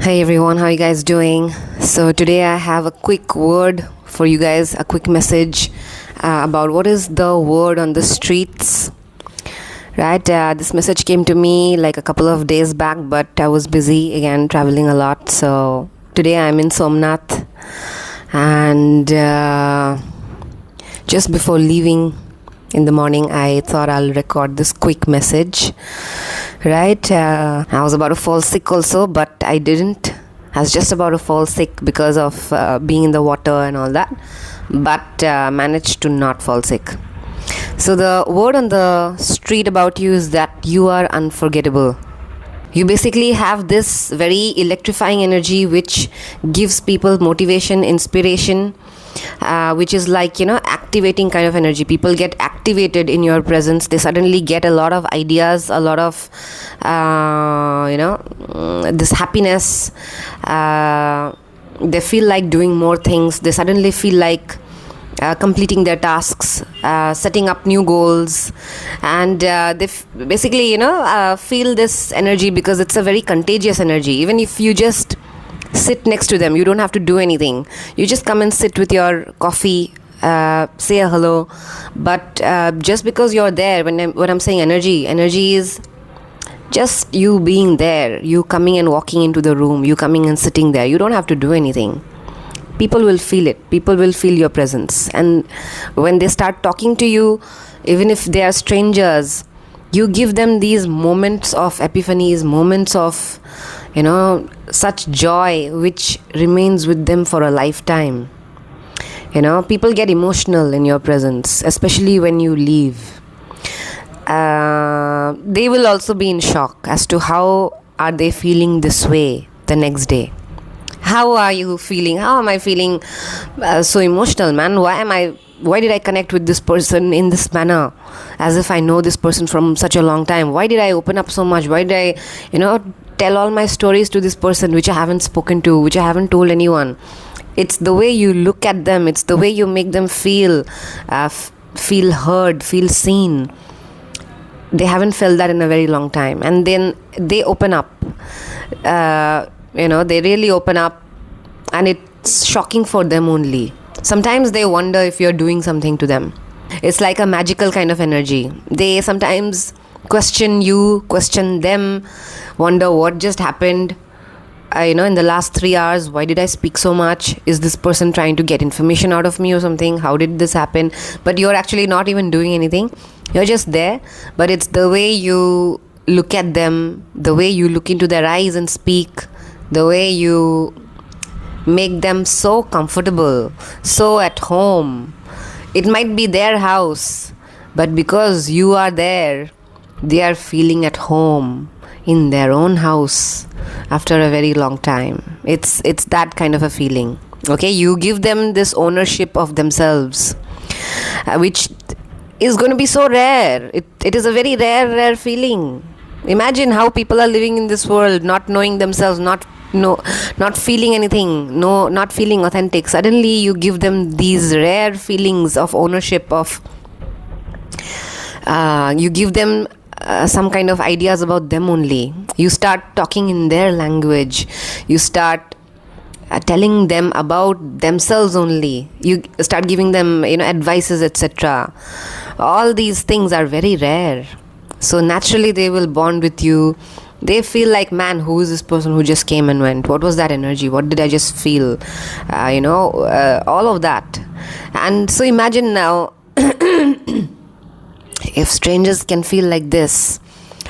Hey everyone, how you guys doing? So today I have a quick word for you guys, a quick message about what is the word on the streets. Right, this message came to me like a couple of days back, but I was busy again traveling a lot. So today I'm in Somnath, and just before leaving in the morning, I thought I'll record this quick message. Right, I was about to fall sick also, but I didn't. I was just about to fall sick because of being in the water and all that, but managed to not fall sick. So the word on the street about you is that you are unforgettable. You basically have this very electrifying energy which gives people motivation, inspiration, which is like, activating kind of energy. People get activated in your presence. They suddenly get a lot of ideas, a lot of, this happiness. They feel like doing more things. They suddenly feel like completing their tasks, setting up new goals, and they basically feel this energy because it's a very contagious energy. Even if you just sit next to them, you don't have to do anything. You just come and sit with your coffee, say a hello, but just because you're there, when I'm saying energy is just you being there, you coming and walking into the room, you coming and sitting there. You don't have to do anything. People will feel it. People will feel your presence. And when they start talking to you, even if they are strangers, you give them these moments of epiphanies, moments of, such joy which remains with them for a lifetime. People get emotional in your presence, especially when you leave. They will also be in shock as to how are they feeling this way the next day. How are you feeling? How am I feeling so emotional, man? Why did I connect with this person in this manner, as if I know this person from such a long time? Why did I open up so much? Why did I, tell all my stories to this person which I haven't spoken to, which I haven't told anyone? It's the way you look at them. It's the way you make them feel heard, feel seen. They haven't felt that in a very long time. And then they open up. They really open up, and it's shocking for them only. Sometimes they wonder if you're doing something to them. It's like a magical kind of energy. They sometimes question you, question them, wonder what just happened. In the last 3 hours, why did I speak so much? Is this person trying to get information out of me or something? How did this happen? But you're actually not even doing anything. You're just there. But it's the way you look at them, the way you look into their eyes and speak, the way you make them so comfortable, so at home. It might be their house, but because you are there, they are feeling at home in their own house after a very long time. It's that kind of a feeling. Okay, you give them this ownership of themselves, which is going to be so rare. It is a very rare feeling. Imagine how people are living in this world, not knowing themselves, not feeling anything, not feeling authentic. Suddenly you give them these rare feelings of ownership, of you give them some kind of ideas about them only. You start talking in their language. You start telling them about themselves only. You start giving them advices, etc. All these things are very rare. So naturally they will bond with you. They feel like, man, who is this person who just came and went? What was that energy? What did I just feel? All of that. And so imagine now, if strangers can feel like this,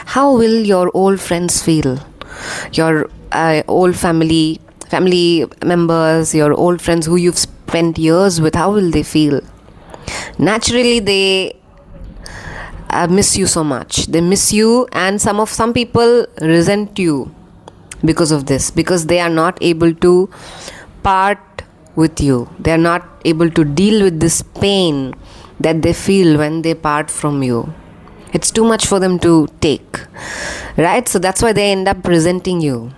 how will your old friends feel? Your old family members, your old friends who you've spent years with, how will they feel? Naturally, they miss you so much. They miss you, and some people resent you because of this, because they are not able to part with you. They are not able to deal with this pain that they feel when they part from you. It's too much for them to take, right? So that's why they end up resenting you.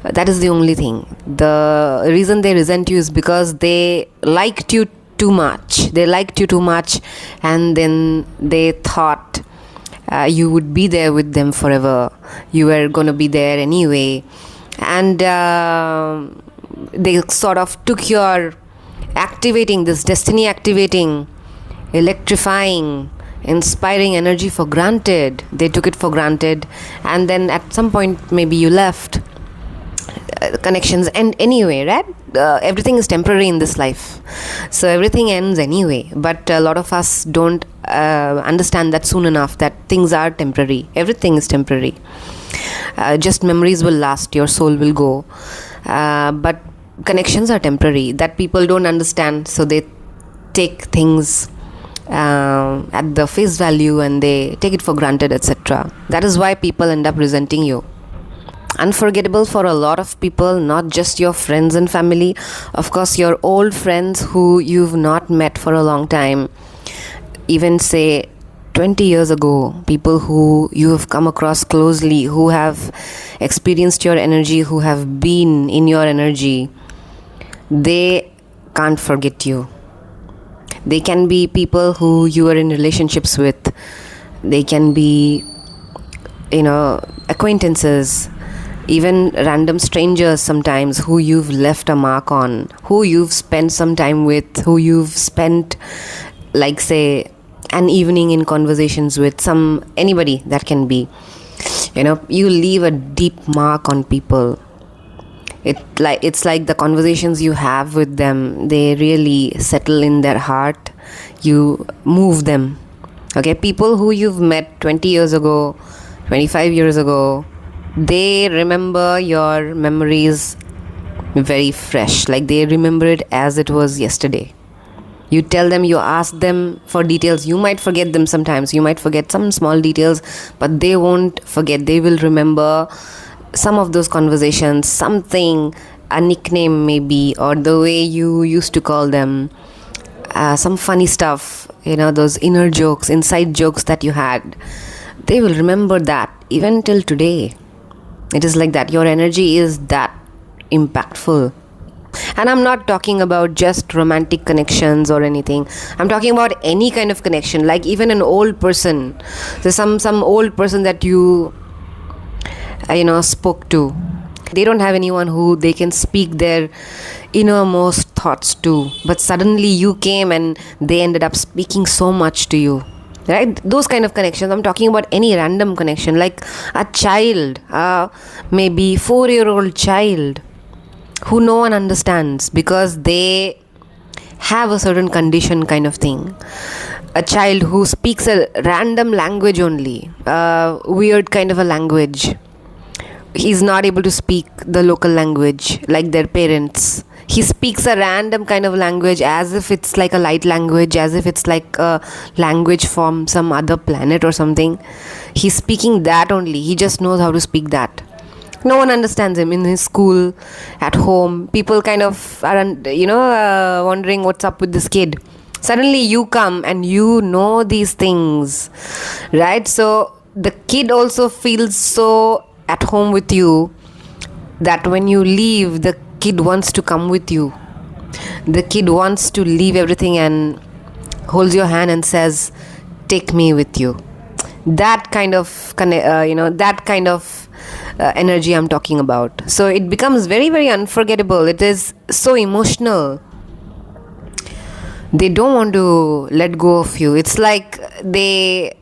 That is the only thing. The reason they resent you is because they liked you too much. They liked you too much, and then they thought you would be there with them forever. You were going to be there anyway. and they sort of took your activating, this destiny activating, electrifying, inspiring energy for granted. They took it for granted, and then at some point maybe you left. Connections end anyway, right? Everything is temporary in this life, so everything ends anyway, but a lot of us don't understand that soon enough, that things are temporary. Everything is temporary. Just memories will last, your soul will go, but connections are temporary. That people don't understand, so they take things at the face value and they take it for granted, etc. That is why people end up resenting you. Unforgettable for a lot of people, not just your friends and family. Of course, your old friends who you've not met for a long time, even say 20 years ago, people who you have come across closely, who have experienced your energy, who have been in your energy, they can't forget you. They can be people who you are in relationships with. They can be, acquaintances, even random strangers sometimes, who you've left a mark on, who you've spent some time with, who you've spent, like, say, an evening in conversations with, anybody that can be. You leave a deep mark on people. It's like the conversations you have with them, they really settle in their heart. You move them. Okay, people who you've met 20 years ago, 25 years ago, they remember your memories very fresh, like they remember it as it was yesterday. You tell them, you ask them for details. You might forget them sometimes. You might forget some small details, but they won't forget. They will remember some of those conversations, something, a nickname maybe, or the way you used to call them, some funny stuff, those inner jokes, inside jokes that you had. They will remember that even till today. It is like that. Your energy is that impactful. And I'm not talking about just romantic connections or anything. I'm talking about any kind of connection, like even an old person. There's some old person that you spoke to. They don't have anyone who they can speak their innermost thoughts to, but suddenly you came and they ended up speaking so much to you. Right? Those kind of connections. I'm talking about any random connection, like a child, maybe 4-year-old child who no one understands because they have a certain condition kind of thing. A child who speaks a random language only, weird kind of a language. He's not able to speak the local language like their parents. He speaks a random kind of language as if it's like a light language, as if it's like a language from some other planet or something. He's speaking that only. He just knows how to speak that. No one understands him in his school, at home. People kind of are, wondering what's up with this kid. Suddenly you come and you know these things, right? So the kid also feels so at home with you that when you leave, the kid wants to come with you. The kid wants to leave everything and holds your hand and says, take me with you. That kind of energy I'm talking about. So it becomes very, very unforgettable. It is so emotional. They don't want to let go of you. It's like they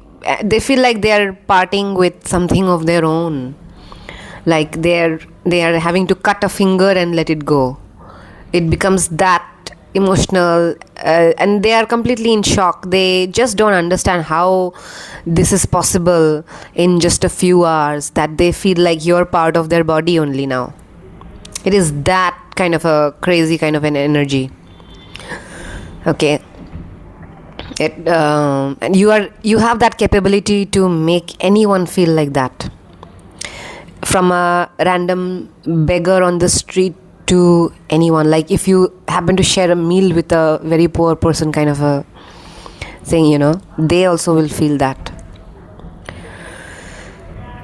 feel like they are parting with something of their own. Like they are having to cut a finger and let it go. It becomes that emotional, and they are completely in shock. They just don't understand how this is possible in just a few hours, that they feel like you're part of their body only now. It is that kind of a crazy kind of an energy. Okay. And you have that capability to make anyone feel like that. From a random beggar on the street to anyone. Like if you happen to share a meal with a very poor person kind of a thing, they also will feel that.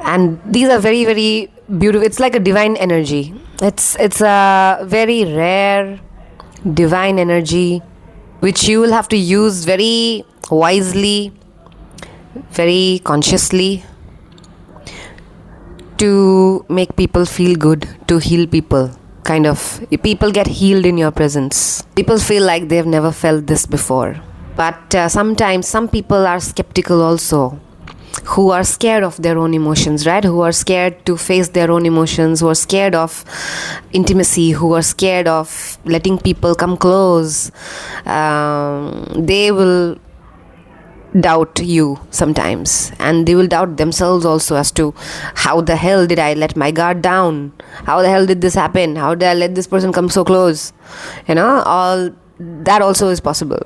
And these are very, very beautiful. It's like a divine energy. It's a very rare divine energy which you will have to use very wisely, very consciously, to make people feel good, to heal people. Kind of, people get healed in your presence. People feel like they've never felt this before. But sometimes some people are skeptical also, who are scared of their own emotions, right? Who are scared to face their own emotions, who are scared of intimacy, who are scared of letting people come close. They will doubt you sometimes, and they will doubt themselves also as to how the hell did I let my guard down, how the hell did this happen, how did I let this person come so close, all that also is possible.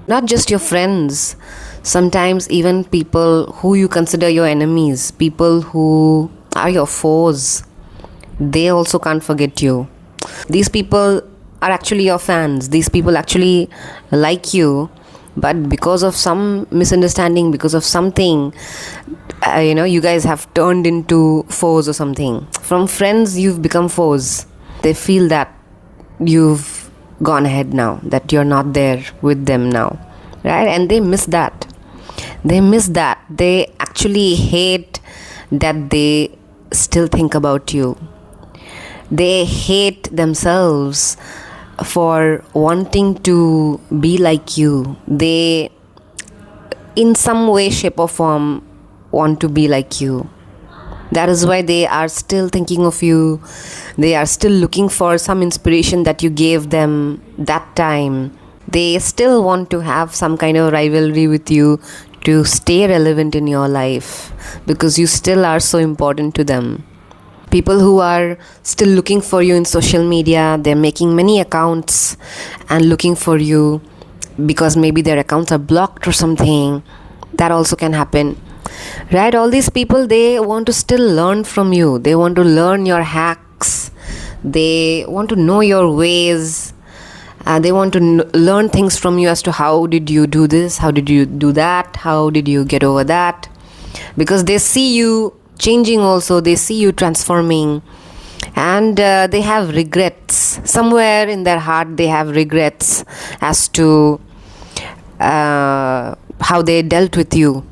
Not just your friends, sometimes even people who you consider your enemies, people who are your foes, they also can't forget you. These people are actually your fans, these people actually like you, but because of some misunderstanding, because of something, you guys have turned into foes or something. From friends, you've become foes. They feel that you've gone ahead now, that you're not there with them now, right? And they miss that. They actually hate that they still think about you. They hate themselves for wanting to be like you. They, in some way, shape or form, want to be like you. That is why they are still thinking of you. They are still looking for some inspiration that you gave them that time. They still want to have some kind of rivalry with you to stay relevant in your life, because you still are so important to them. People who are still looking for you in social media, they're making many accounts and looking for you because maybe their accounts are blocked or something. That also can happen, right? All these people, they want to still learn from you. They want to learn your hacks. They want to know your ways. They want to learn things from you as to how did you do this, how did you do that, how did you get over that, because they see you changing also, they see you transforming, and they have regrets. Somewhere in their heart they have regrets as to how they dealt with you.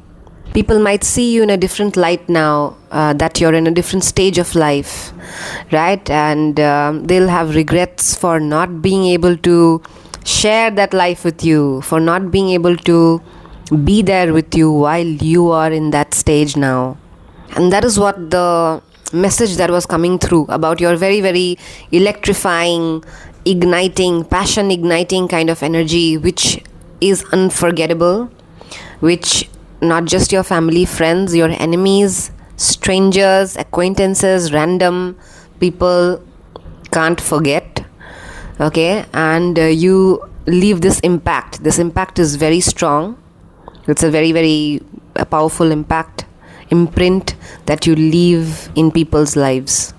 People might see you in a different light now, that you're in a different stage of life, right? And they'll have regrets for not being able to share that life with you, for not being able to be there with you while you are in that stage now. And that is what the message that was coming through about your very, very electrifying, igniting, passion igniting kind of energy, which is unforgettable, which not just your family, friends, your enemies, strangers, acquaintances, random people can't forget. Okay, and you leave this impact. This impact is very strong. It's a very, very powerful imprint that you leave in people's lives.